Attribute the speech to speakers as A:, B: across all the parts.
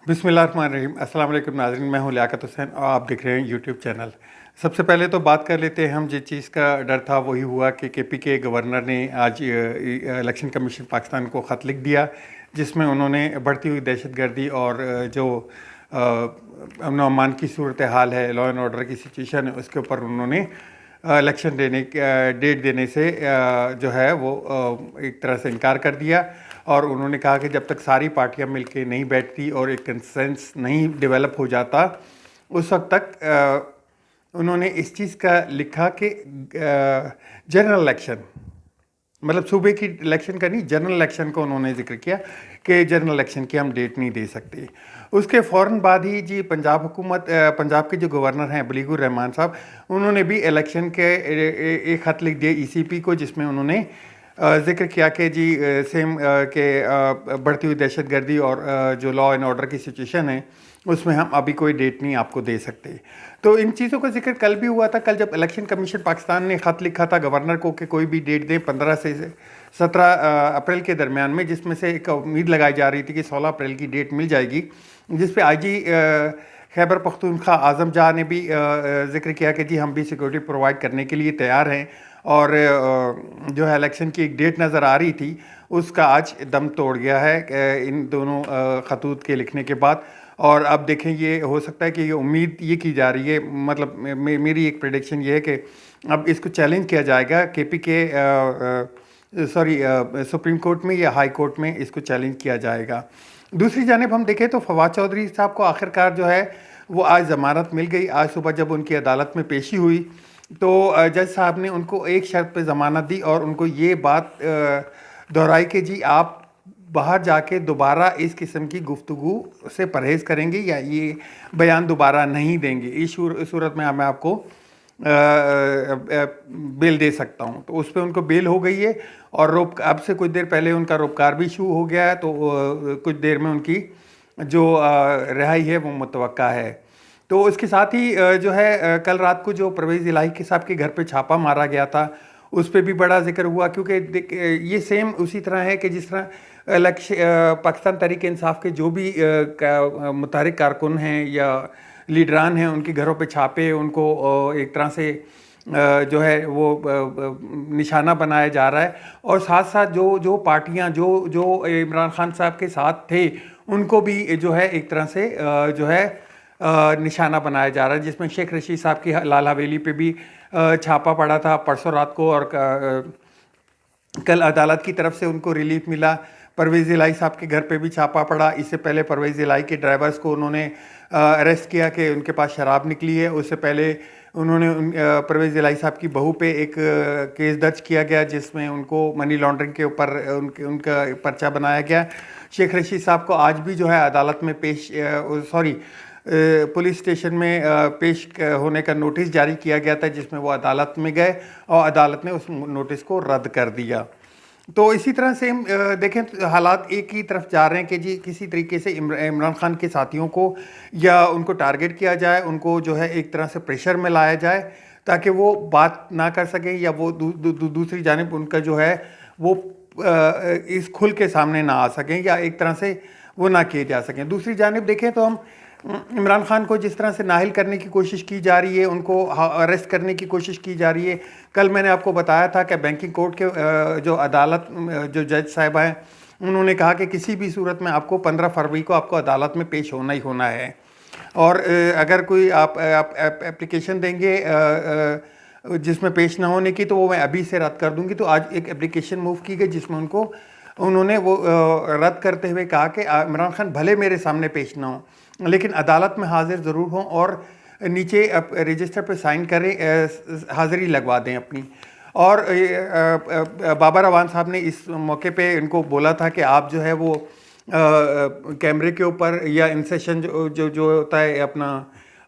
A: बिस्मिल्लाहिर्रहमानिर्रहीम। अस्सलाम वालेकुम नाज़रीन, मैं हूं लियाकत हुसैन और आप देख रहे हैं यूट्यूब चैनल। सबसे पहले तो बात कर लेते हैं हम जिस चीज़ का डर था वही हुआ कि केपी के गवर्नर ने आज इलेक्शन कमीशन पाकिस्तान को ख़त लिख दिया, जिसमें उन्होंने बढ़ती हुई दहशतगर्दी और जो अमन व अमान की सूरत हाल है, लॉ एंड ऑर्डर की सिचुएशन है, उसके ऊपर उन्होंने इलेक्शन डेट देने से जो है वो एक तरह से इनकार कर दिया। और उन्होंने कहा कि जब तक सारी पार्टियां मिलके नहीं बैठती और एक कंसेंस नहीं डेवलप हो जाता, उस वक्त तक उन्होंने इस चीज़ का लिखा कि जनरल इलेक्शन, मतलब सूबे की इलेक्शन का नहीं, जनरल इलेक्शन को उन्होंने जिक्र किया कि जनरल इलेक्शन की हम डेट नहीं दे सकते। उसके फ़ौरन बाद ही जी पंजाब हुकूमत, पंजाब के जो गवर्नर हैं बलीगुर रहमान साहब, उन्होंने भी इलेक्शन के एक ख़त लिख दिया ईसीपी को, जिसमें उन्होंने जिक्र किया कि जी सेम के बढ़ती हुई दहशतगर्दी और जो लॉ एंड ऑर्डर की सिचुएशन है उसमें हम अभी कोई डेट नहीं आपको दे सकते। तो इन चीज़ों का जिक्र कल भी हुआ था। कल जब इलेक्शन कमीशन पाकिस्तान ने ख़त लिखा था गवर्नर को कि कोई भी डेट दें 15 से 17 अप्रैल के दरमियान में, जिसमें से एक उम्मीद लगाई जा रही थी कि 16 अप्रैल की डेट मिल जाएगी, जिस पे आईजी खैबर पख्तूनख्वा आज़म जहाँ ने भी जिक्र किया कि जी हम भी सिक्योरिटी प्रोवाइड करने के लिए तैयार हैं। और जो है इलेक्शन की एक डेट नज़र आ रही थी, उसका आज दम तोड़ गया है इन दोनों खतूत के लिखने के बाद। और अब देखें, ये हो सकता है कि ये उम्मीद ये की जा रही है, मतलब मेरी एक प्रेडिक्शन ये है कि अब इसको चैलेंज किया जाएगा केपी के सुप्रीम कोर्ट में या हाई कोर्ट में इसको चैलेंज किया जाएगा। दूसरी जानिब हम देखें तो फवाद चौधरी साहब को आखिरकार जो है वो आज ज़मानत मिल गई। आज सुबह जब उनकी अदालत में पेशी हुई तो जज साहब ने उनको एक शर्त पे ज़मानत दी और उनको ये बात दोहराई कि जी आप बाहर जाके दोबारा इस किस्म की गुफ्तगू से परहेज़ करेंगे या ये बयान दोबारा नहीं देंगे। इस सूरत में मैं आपको बेल दे सकता हूँ। तो उस पर उनको बेल हो गई है और अब से कुछ देर पहले उनका रोपकार भी शुरू हो गया है। तो कुछ देर में उनकी जो रिहाई है वो मुतवक्का है। तो इसके साथ ही जो है कल रात को जो परवेज़ इलाही के साहब के घर पे छापा मारा गया था, उस पर भी बड़ा जिक्र हुआ, क्योंकि ये सेम उसी तरह है कि जिस तरह पाकिस्तान तहरीक इंसाफ के जो भी मुतहरिक कारकुन हैं या लीडरान हैं, उनके घरों पे छापे, उनको एक तरह से जो है वो निशाना बनाया जा रहा है। और साथ साथ जो पार्टियां जो इमरान खान साहब के साथ थे, उनको भी जो है एक तरह से जो है निशाना बनाया जा रहा है, जिसमें शेख रशीद साहब की लाल हवेली पे भी छापा पड़ा था परसों रात को और कल अदालत की तरफ से उनको रिलीफ मिला। परवेज़ इलाही साहब के घर पे भी छापा पड़ा। इससे पहले परवेज़ इलाही के ड्राइवर्स को उन्होंने अरेस्ट किया कि उनके पास शराब निकली है। उससे पहले उन्होंने परवेज़ इलाही साहब की बहू पे एक केस दर्ज किया गया, जिसमें उनको मनी लॉन्ड्रिंग के ऊपर उनका पर्चा बनाया गया। शेख रशीद साहब को आज भी जो है अदालत में पुलिस स्टेशन में पेश होने का नोटिस जारी किया गया था, जिसमें वो अदालत में गए और अदालत ने उस नोटिस को रद्द कर दिया। तो इसी तरह से हम देखें तो हालात एक ही तरफ जा रहे हैं कि जी किसी तरीके से इमरान खान के साथियों को या उनको टारगेट किया जाए, उनको जो है एक तरह से प्रेशर में लाया जाए ताकि वो बात ना कर सकें, या वो दूसरी जानिब उनका जो है वो इस खुल के सामने ना आ सकें या एक तरह से वो ना किए जा सकें। दूसरी जानिब देखें तो हम इमरान खान को जिस तरह से नाहिल करने की कोशिश की जा रही है, उनको अरेस्ट करने की कोशिश की जा रही है। कल मैंने आपको बताया था कि बैंकिंग कोर्ट के जो अदालत जो जज साहब हैं, उन्होंने कहा कि किसी भी सूरत में आपको 15 फरवरी को आपको अदालत में पेश होना ही होना है। और अगर कोई आप एप्लीकेशन देंगे जिसमें पेश ना होने की, तो वो मैं अभी से रद्द कर दूंगी। तो आज एक एप्लीकेशन मूव की गई जिसमें उन्होंने वो रद्द करते हुए कहा कि इमरान खान भले मेरे सामने पेश ना हो, लेकिन अदालत में हाजिर ज़रूर हों और नीचे रजिस्टर पर साइन करें, हाज़िरी लगवा दें अपनी। और बाबर अवान साहब ने इस मौके पे इनको बोला था कि आप जो है वो कैमरे के ऊपर या इन सेशन जो होता है अपना,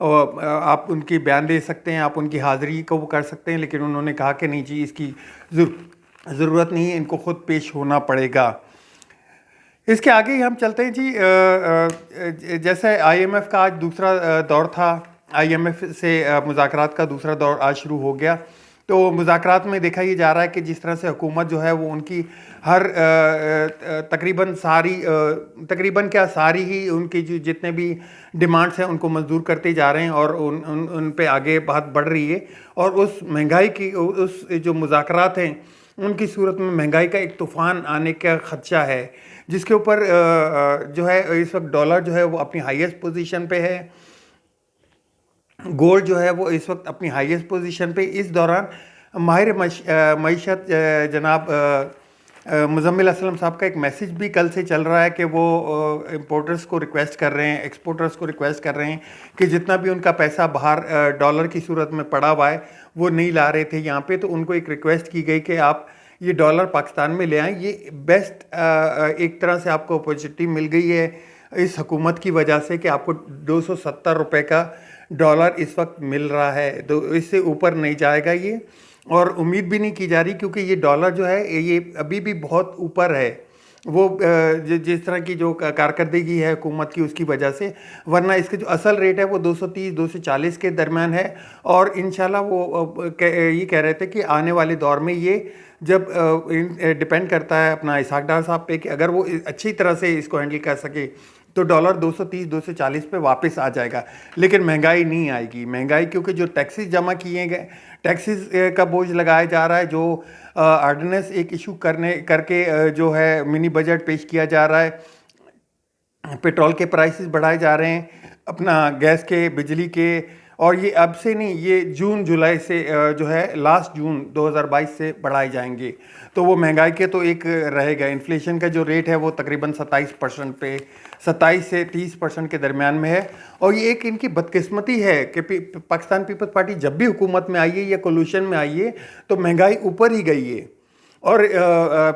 A: आप उनकी बयान दे सकते हैं, आप उनकी हाज़िरी को वो कर सकते हैं। लेकिन उन्होंने कहा कि नहीं जी, इसकी ज़रूरत नहीं है, इनको ख़ुद पेश होना पड़ेगा। इसके आगे ही हम चलते हैं जी। जैसे IMF का आज दूसरा दौर था, IMF से मुज़ाकरात का दूसरा दौर आज शुरू हो गया। तो मुज़ाकरात में देखा ये जा रहा है कि जिस तरह से हुकूमत जो है वो उनकी हर तकरीबन क्या सारी ही उनकी जो जितने भी डिमांड्स हैं उनको मंजूर करते जा रहे हैं और उन पे आगे बात बढ़ रही है। और उस महंगाई की उस जो मुज़ाकरात हैं उनकी सूरत में महंगाई का एक तूफ़ान आने का ख़दशा है, जिसके ऊपर जो है इस वक्त डॉलर जो है वो अपनी हाईएस्ट पोजीशन पे है, गोल्ड जो है वो इस वक्त अपनी हाईएस्ट पोजीशन पे। इस दौरान माहिर मईशत जनाब मुज़म्मिल असलम साहब का एक मैसेज भी कल से चल रहा है कि वो इंपोर्टर्स को रिक्वेस्ट कर रहे हैं, एक्सपोर्टर्स को रिक्वेस्ट कर रहे हैं कि जितना भी उनका पैसा बाहर डॉलर की सूरत में पड़ा हुआ है वो नहीं ला रहे थे यहाँ पे, तो उनको एक रिक्वेस्ट की गई कि आप ये डॉलर पाकिस्तान में ले आएँ। ये बेस्ट एक तरह से आपको अपॉर्चुनिटी मिल गई है इस हुकूमत की वजह से कि आपको 270 रुपये का डॉलर इस वक्त मिल रहा है, तो इससे ऊपर नहीं जाएगा ये, और उम्मीद भी नहीं की जा रही क्योंकि ये डॉलर जो है ये अभी भी बहुत ऊपर है वो जिस तरह की जो कारकर्दगी है हुकूमत की उसकी वजह से, वरना इसके जो असल रेट है वो 230-240 के दरमियान है। और इंशाल्लाह वो ये कह रहे थे कि आने वाले दौर में ये जब डिपेंड करता है अपना इसहाक डार साहब पे कि अगर वो अच्छी तरह से इसको हैंडल कर सके तो डॉलर 230-240 पे वापस आ जाएगा। लेकिन महंगाई नहीं आएगी, महंगाई क्योंकि जो टैक्सेस जमा किए गए, टैक्सेस का बोझ लगाया जा रहा है, जो ऑर्डिनेंस एक इशू करके जो है मिनी बजट पेश किया जा रहा है, पेट्रोल के प्राइसेस बढ़ाए जा रहे हैं, अपना गैस के, बिजली के, और ये अब से नहीं, ये जून जुलाई से जो है लास्ट जून 2022 से बढ़ाए जाएंगे। तो वो महंगाई के तो एक रहेगा। इन्फ्लेशन का जो रेट है वो तकरीबन 27% पे 27 से 30% के दरमियान में है। और ये एक इनकी बदकिस्मती है कि पाकिस्तान पीपल्स पार्टी जब भी हुकूमत में आई है या कोलिशन में आई है तो महंगाई ऊपर ही गई है। और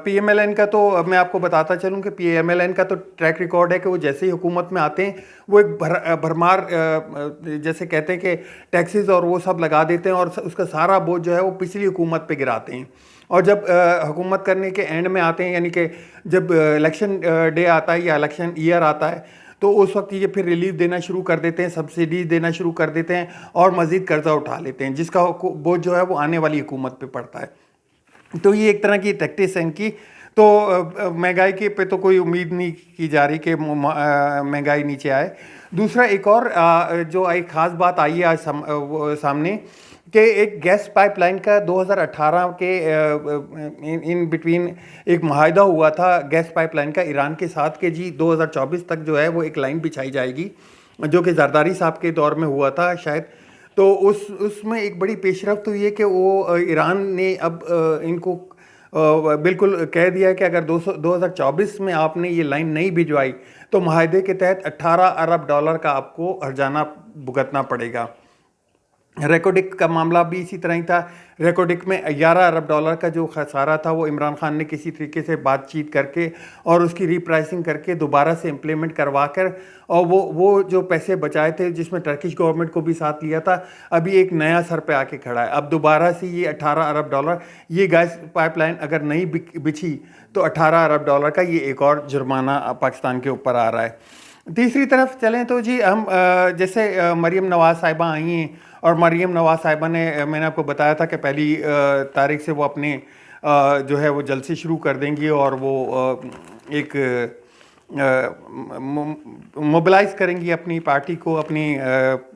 A: पीएमएलएन का तो मैं आपको बताता चलूं कि पीएमएलएन का तो ट्रैक रिकॉर्ड है कि वो जैसे ही हुकूमत में आते हैं वो एक भरमार जैसे कहते हैं कि टैक्सेस और वो सब लगा देते हैं और उसका सारा बोझ जो है वो पिछली हुकूमत पे गिराते हैं। और जब हुकूमत करने के एंड में आते हैं, यानी कि जब इलेक्शन डे आता है या इलेक्शन ईयर आता है, तो उस वक्त ये फिर रिलीफ देना शुरू कर देते हैं, सब्सिडीज देना शुरू कर देते हैं और मज़ीद कर्जा उठा लेते हैं, जिसका बोझ जो है वो आने वाली हुकूमत पे पड़ता है। तो ये एक तरह की टैक्टिक्स है इनकी। तो महंगाई के पे तो कोई उम्मीद नहीं की जा रही कि महंगाई नीचे आए। दूसरा एक और जो एक ख़ास बात आई है आज सामने कि एक गैस पाइपलाइन का 2018 के इन बिटवीन एक मुआहदा हुआ था गैस पाइपलाइन का ईरान के साथ कि जी 2024 तक जो है वो एक लाइन बिछाई जाएगी, जो कि जरदारी साहब के दौर में हुआ था शायद। तो उसमें एक बड़ी पेशरफ्त हुई है कि वो ईरान ने अब इनको बिल्कुल कह दिया है कि अगर 2024 में आपने ये लाइन नहीं भिजवाई तो मुआहदे के तहत 18 अरब डॉलर का आपको हर्जाना भुगतना पड़ेगा। रेकोडिक का मामला भी इसी तरह ही था। रेकोडिक में 11 अरब डॉलर का जो खसारा था वो इमरान खान ने किसी तरीके से बातचीत करके और उसकी रीप्राइसिंग करके दोबारा से इम्प्लीमेंट करवा कर और वो जो पैसे बचाए थे जिसमें टर्किश गवर्नमेंट को भी साथ लिया था, अभी एक नया सर पे आके खड़ा है। अब दोबारा से ये 18 अरब डॉलर, ये गैस पाइपलाइन अगर नहीं बिछी तो 18 अरब डॉलर का ये एक और जुर्माना पाकिस्तान के ऊपर आ रहा है। तीसरी तरफ चलें तो जी हम जैसे मरीम नवाज़ साहिबा आई हैं और मरीम नवाज़ साहिबा ने, मैंने आपको बताया था कि पहली तारीख से वो अपने जो है वो जलसे शुरू कर देंगी और वो एक मोबिलाइज़ करेंगी अपनी पार्टी को, अपनी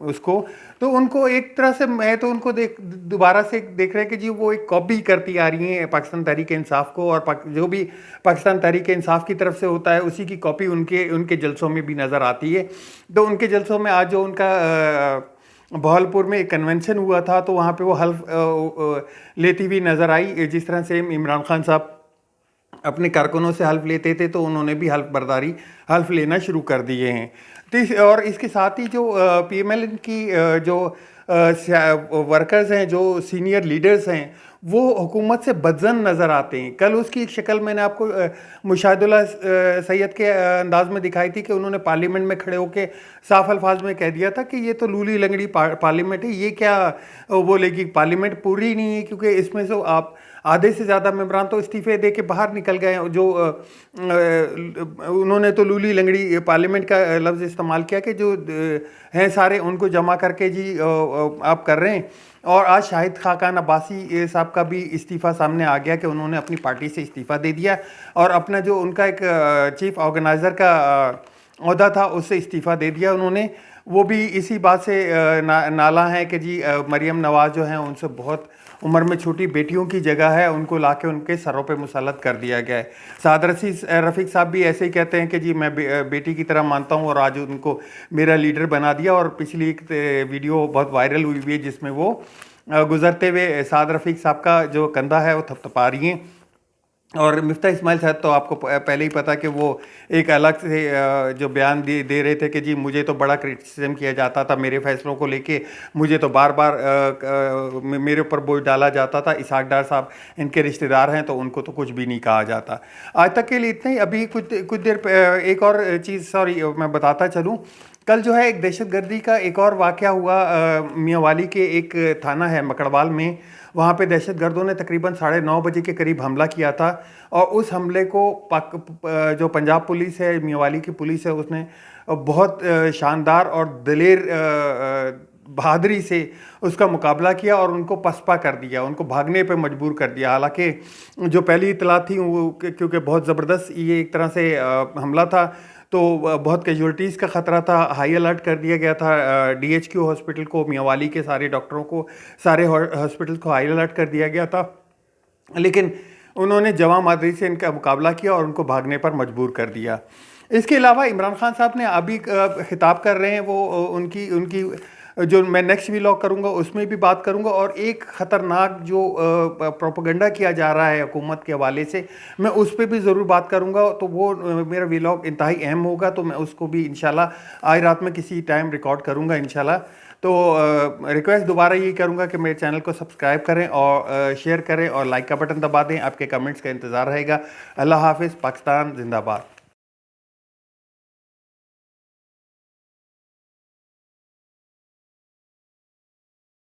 A: उसको। तो उनको एक तरह से मैं तो उनको दोबारा से देख रहे हैं कि जी वो एक कॉपी करती आ रही हैं पाकिस्तान तहरीक इंसाफ को, और जो भी पाकिस्तान तहरीक इंसाफ की तरफ से होता है उसी की कॉपी उनके जलसों में भी नज़र आती है। तो उनके जलसों में आज जो उनका बहावलपुर में एक कन्वेंशन हुआ था तो वहाँ पे वो हल्फ लेती हुई नज़र आई, जिस तरह से इमरान खान साहब अपने कारकुनों से हल्फ लेते थे तो उन्होंने भी हल्फ लेना शुरू कर दिए हैं। और इसके साथ ही जो पीएमएलएन की जो वर्कर्स हैं, जो सीनियर लीडर्स हैं, वो हुकूमत से बदजन नज़र आते हैं। कल उसकी एक शक्ल मैंने आपको मुशाहिदुल्लाह सैयद के अंदाज में दिखाई थी कि उन्होंने पार्लियामेंट में खड़े होकर साफ अल्फाज में कह दिया था कि ये तो लूली लंगड़ी पार्लियामेंट है, ये क्या बोलेगी, पार्लियामेंट पूरी नहीं है क्योंकि इसमें से आप आधे से ज़्यादा मेंबरान तो इस्तीफे दे के बाहर निकल गए। जो उन्होंने तो लूली लंगड़ी पार्लियामेंट का लफ्ज़ इस्तेमाल किया कि जो हैं सारे उनको जमा करके जी आप कर रहे हैं। और आज शाहिद खाकान अब्बासी साहब का भी इस्तीफ़ा सामने आ गया कि उन्होंने अपनी पार्टी से इस्तीफ़ा दे दिया और अपना जो उनका एक चीफ ऑर्गेनाइज़र का ओहदा था उससे इस्तीफ़ा दे दिया उन्होंने। वो भी इसी बात से नाला है कि जी मरीम नवाज़ जो हैं उनसे बहुत उम्र में छोटी बेटियों की जगह है, उनको लाके उनके सरों पे मुसल्लत कर दिया गया है। साद रफ़ीक साहब भी ऐसे ही कहते हैं कि जी मैं बेटी की तरह मानता हूँ और आज उनको मेरा लीडर बना दिया। और पिछली एक वीडियो बहुत वायरल हुई है जिसमें वो गुजरते हुए साद रफ़ीक साहब का जो कंधा है वो थपथपा रही हैं। और मिफ्ता इस्माइल साहब तो आपको पहले ही पता कि वो एक अलग से जो बयान दे रहे थे कि जी मुझे तो बड़ा क्रिटिसिज्म किया जाता था मेरे फैसलों को लेके, मुझे तो बार बार मेरे ऊपर बोझ डाला जाता था। इसहाक डार साहब इनके रिश्तेदार हैं तो उनको तो कुछ भी नहीं कहा जाता। आज तक के लिए इतना ही। अभी कुछ देर एक और चीज़, सॉरी, मैं बताता चलूँ। कल जो है एक दहशतगर्दी का एक और वाक़या हुआ मियांवाली के एक थाना है मकड़वाल में। वहाँ पे दहशतगर्दों ने तकरीबन 9:30 बजे के करीब हमला किया था और उस हमले को जो पंजाब पुलिस है, मियांवाली की पुलिस है, उसने बहुत शानदार और दिलेर बहादुरी से उसका मुकाबला किया और उनको पसपा कर दिया, उनको भागने पे मजबूर कर दिया। हालांकि जो पहली इतला थी वो क्योंकि बहुत ज़बरदस्त ये एक तरह से हमला था तो बहुत कैजुअल्टीज़ का ख़तरा था। हाई अलर्ट कर दिया गया था DHQ हॉस्पिटल को, मियांवाली के सारे डॉक्टरों को, सारे हॉस्पिटल को हाई अलर्ट कर दिया गया था। लेकिन उन्होंने जवां मादरी से इनका मुकाबला किया और उनको भागने पर मजबूर कर दिया। इसके अलावा इमरान खान साहब ने अभी खिताब कर रहे हैं, वो उनकी जो मैं नेक्स्ट व्लॉग करूंगा उसमें भी बात करूंगा। और एक ख़तरनाक जो प्रोपेगेंडा किया जा रहा है हुकूमत के हवाले से, मैं उस पर भी ज़रूर बात करूंगा। तो वो मेरा व्लॉग इंतहाई अहम होगा, तो मैं उसको भी इंशाल्लाह आज रात में किसी टाइम रिकॉर्ड करूंगा इंशाल्लाह। तो रिक्वेस्ट दोबारा यही करूंगा कि मेरे चैनल को सब्सक्राइब करें और शेयर करें और लाइक का बटन दबा दें। आपके कमेंट्स का इंतज़ार रहेगा। अल्लाह हाफिज़। पाकिस्तान जिंदाबाद।